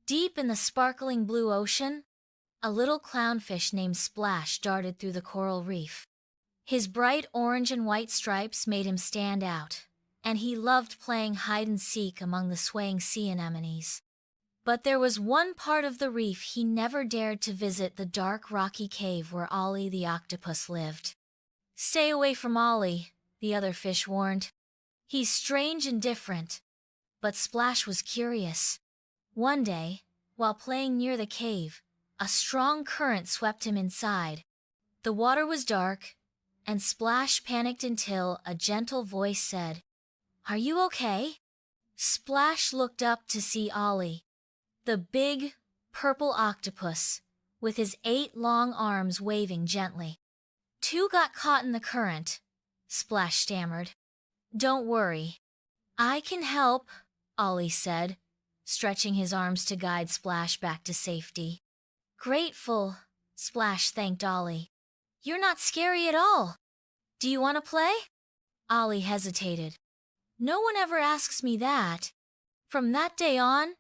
Deep in the sparkling blue ocean, a little clownfish named Splash darted through the coral reef. His bright orange and white stripes made him stand out, and he loved playing hide-and-seek among the swaying sea anemones. But there was one part of the reef he never dared to visit: the dark rocky cave where Ollie the octopus lived. "Stay away from Ollie," the other fish warned. "He's strange and different." But Splash was curious. One day, while playing near the cave, a strong current swept him inside. The water was dark, and Splash panicked until a gentle voice said, "Are you okay?" Splash looked up to see Ollie, the big, purple octopus, with his 8 long arms waving gently. "Two got caught in the current," Splash stammered. "Don't worry. I can help," Ollie said, stretching his arms to guide Splash back to safety. "Grateful," Splash thanked Ollie. "You're not scary at all. Do you want to play?" Ollie hesitated. "No one ever asks me that." From that day on,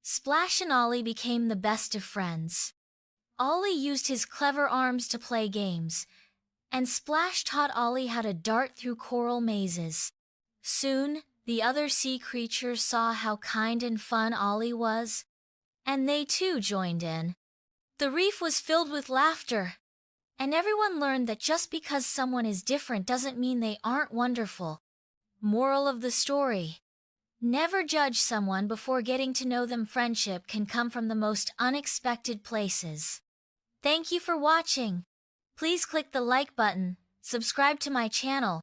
Splash and Ollie became the best of friends. Ollie used his clever arms to play games, and Splash taught Ollie how to dart through coral mazes. Soon, the other sea creatures saw how kind and fun Ollie was, and they too joined in. The reef was filled with laughter, and everyone learned that just because someone is different doesn't mean they aren't wonderful. Moral of the story: never judge someone before getting to know them. Friendship can come from the most unexpected places. Thank you for watching. Please click the like button, subscribe to my channel,